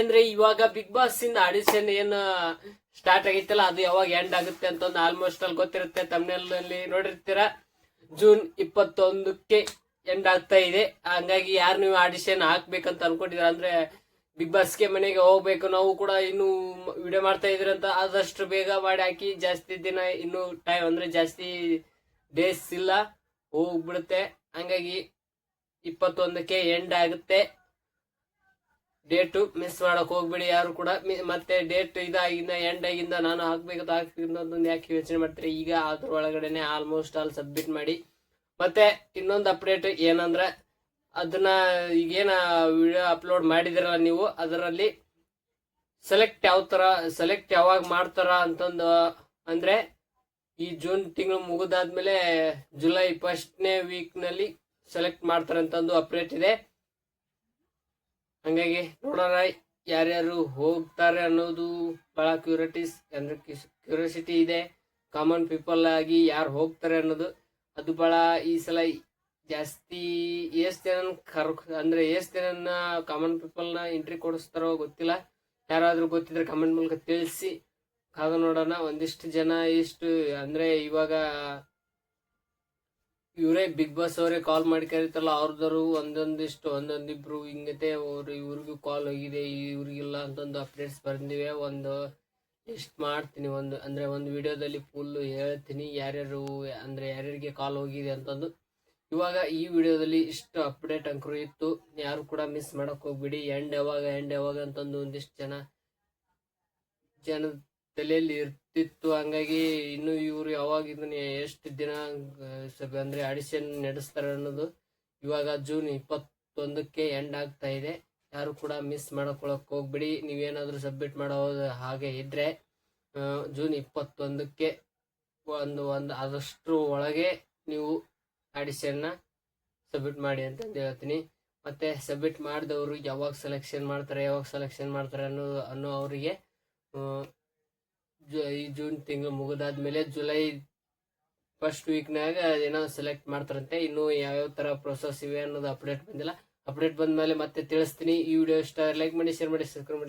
ಅಂದ್ರೆ ಇವಾಗ big boss ಇಂದ ಆಡಿಷನ್ ಏನ್ ಸ್ಟಾರ್ಟ್ ಆಗೈತಲ್ಲ ಅದು ಯಾವಾಗ ಎಂಡ್ ಆಗುತ್ತೆ ಅಂತ ಒಂದು ಆಲ್ಮೋಸ್ಟ್ ಅಲ್ಲಿ ಗೊತ್ತಿರುತ್ತೆ. ತಮಿಳ್ನಲ್ಲಿ ನೋಡಿರ್ತೀರ. ಜೂನ್ 21ಕ್ಕೆ ಎಂಡ್ ಆಗ್ತಾ ಇದೆ. ಹಂಗಾಗಿ ಯಾರು ನೀವು ಆಡಿಷನ್ ಹಾಕ್ಬೇಕಂತ ಅನ್ಕೊಂಡಿದ್ರ ಅಂದ್ರೆ ಬಿಗ್ ಬಾಸ್ಗೆ ಮನೆಗೆ ಹೋಗ್ಬೇಕು, ನಾವು ಕೂಡ ಇನ್ನು ವಿಡಿಯೋ ಮಾಡ್ತಾ ಇದ್ರಿ ಅಂತ ಆದಷ್ಟು ಬೇಗ ಮಾಡಿ ಹಾಕಿ. ಜಾಸ್ತಿ ದಿನ ಇನ್ನು ಟೈಮ್ ಅಂದ್ರೆ ಜಾಸ್ತಿ ಡೇಸ್ ಇಲ್ಲ, ಹೋಗ್ಬಿಡುತ್ತೆ. ಹಂಗಾಗಿ 21ಕ್ಕೆ ಎಂಡ್ ಆಗುತ್ತೆ. ಡೇಟು ಮಿಸ್ ಮಾಡಕ್ ಹೋಗ್ಬೇಡಿ ಯಾರು ಕೂಡ. ಮತ್ತೆ ಡೇಟ್ ಇದಾಗಿಂದ ಎಂಡ್ ಆಗಿಂದ ನಾನು ಹಾಕ್ಬೇಕಂತ ಹಾಕ್ಬೇಕಂತ ಯಾಕೆ ಯೋಚನೆ ಮಾಡ್ತೀರಿ, ಈಗ ಅದ್ರ ಒಳಗಡೆನೆ ಆಲ್ಮೋಸ್ಟ್ ಆಲ್ ಸಬ್ಮಿಟ್ ಮಾಡಿ. ಮತ್ತೆ ಇನ್ನೊಂದು ಅಪ್ಡೇಟ್ ಏನಂದ್ರೆ ಅದನ್ನ ಈಗೇನ ವಿಡಿಯೋ ಅಪ್ಲೋಡ್ ಮಾಡಿದಿರಲ್ಲ ನೀವು, ಅದರಲ್ಲಿ ಸೆಲೆಕ್ಟ್ ಯಾವಾಗ ಮಾಡ್ತಾರ ಅಂತಂದು ಅಂದ್ರೆ ಈ ಜೂನ್ ತಿಂಗಳು ಮುಗಿದಾದ್ಮೇಲೆ ಜುಲೈ 1ನೇ ವೀಕ್ ನಲ್ಲಿ ಸೆಲೆಕ್ಟ್ ಮಾಡ್ತಾರೆ ಅಂತಂದು ಅಪ್ಡೇಟ್ ಇದೆ. ಹಂಗಾಗಿ ನೋಡೋಣ ಯಾರ್ಯಾರು ಹೋಗ್ತಾರೆ ಅನ್ನೋದು ಬಹಳ ಕ್ಯೂರಿಯಾಸಿಟಿ ಇದೆ. ಕಾಮನ್ ಪೀಪಲ್ ಆಗಿ ಯಾರು ಹೋಗ್ತಾರೆ ಅನ್ನೋದು ಅದು ಬಹಳ ಈ ಸಲ ಜಾಸ್ತಿ ಎಷ್ಟ್ ಜನ ಕಾಮನ್ ಪೀಪಲ್ ನ ಎಂಟ್ರಿ ಕೊಡಿಸ್ತಾರೋ ಗೊತ್ತಿಲ್ಲ. ಯಾರಾದ್ರೂ ಗೊತ್ತಿದ್ರೆ ಕಮೆಂಟ್ ಮೂಲಕ ತಿಳಿಸಿ, ಕಾದು ನೋಡೋಣ. ಒಂದಿಷ್ಟು ಜನ ಇಷ್ಟು ಅಂದ್ರೆ ಇವಾಗ ಇವರೇ ಬಿಗ್ ಬಾಸ್ ಅವರೇ ಕಾಲ್ ಮಾಡಿ ಕರೀತಲ್ಲ, ಅವ್ರದ್ರು ಒಂದೊಂದಿಬ್ರು ಹಿಂಗತೆ ಇವ್ರಿಗೂ ಕಾಲ್ ಹೋಗಿದೆ, ಇವ್ರಿಗಿಲ್ಲ ಅಂತಂದು ಅಪ್ಡೇಟ್ಸ್ ಬಂದಿವೆ. ಒಂದು ಲಿಸ್ಟ್ ಮಾಡ್ತೀನಿ, ಒಂದು ವಿಡಿಯೋದಲ್ಲಿ ಫುಲ್ ಹೇಳ್ತೀನಿ ಯಾರ್ಯಾರಿಗೆ ಕಾಲ್ ಹೋಗಿದೆ ಅಂತಂದು. ಇವಾಗ ಈ ವಿಡಿಯೋದಲ್ಲಿ ಇಷ್ಟು ಅಪ್ಡೇಟ್ ಅಂಕರು ಇತ್ತು, ಯಾರು ಕೂಡ ಮಿಸ್ ಮಾಡಕ್ ಹೋಗ್ಬಿಡಿ. ಎಂಡ್ ಯಾವಾಗ ಅಂತಂದು ಒಂದಿಷ್ಟು ಜನ ತಲೆಯಲ್ಲಿ ಇರ್ತಿತ್ತು. ಹಂಗಾಗಿ ಇನ್ನು ಇವ್ರು ಯಾವಾಗ ಇದನ್ನ ಎಷ್ಟು ದಿನ ಅಂದ್ರೆ ಆಡಿಷನ್ ನಡೆಸ್ತಾರೆ ಅನ್ನೋದು ಇವಾಗ ಜೂನ್ 21ಕ್ಕೆ ಎಂಡ್ ಆಗ್ತಾ ಇದೆ. ಯಾರು ಕೂಡ ಮಿಸ್ ಮಾಡ್ಕೊಳಕ್ ಹೋಗ್ಬಿಡಿ. ನೀವೇನಾದ್ರೂ ಸಬ್ಮಿಟ್ ಮಾಡೋದು ಹಾಗೆ ಇದ್ರೆ ಜೂನ್ 21ಕ್ಕೆ ಒಂದು ಆದಷ್ಟು ಒಳಗೆ ನೀವು ಆಡಿಷನ್ ನ ಸಬ್ಮಿಟ್ ಮಾಡಿ ಅಂತ ಹೇಳ್ತೀನಿ. ಮತ್ತೆ ಸಬ್ಮಿಟ್ ಮಾಡಿದವರು ಯಾವಾಗ ಸೆಲೆಕ್ಷನ್ ಮಾಡ್ತಾರೆ ಅನ್ನೋ ಅವರಿಗೆ ಈ ಜೂನ್ ತಿಂಗಳು ಮುಗಿದಾದ್ಮೇಲೆ ಜುಲೈ 1st ವೀಕ್ನಾಗ ಏನೋ ಸೆಲೆಕ್ಟ್ ಮಾಡ್ತಾರಂತೆ. ಇನ್ನು ಯಾವ್ಯಾವ ತರ ಪ್ರೊಸೆಸ್ ಇವೆ ಅನ್ನೋದು ಅಪ್ಡೇಟ್ ಬಂದಿಲ್ಲ. ಅಪ್ಡೇಟ್ ಬಂದ್ಮೇಲೆ ಮತ್ತೆ ತಿಳಿಸ್ತೀನಿ. ಈ ವಿಡಿಯೋ ಇಷ್ಟ ಲೈಕ್ ಮಾಡಿ, ಶೇರ್ ಮಾಡಿ, ಸಬ್ಸ್ಕ್ರೈಬ್ ಮಾಡಿ.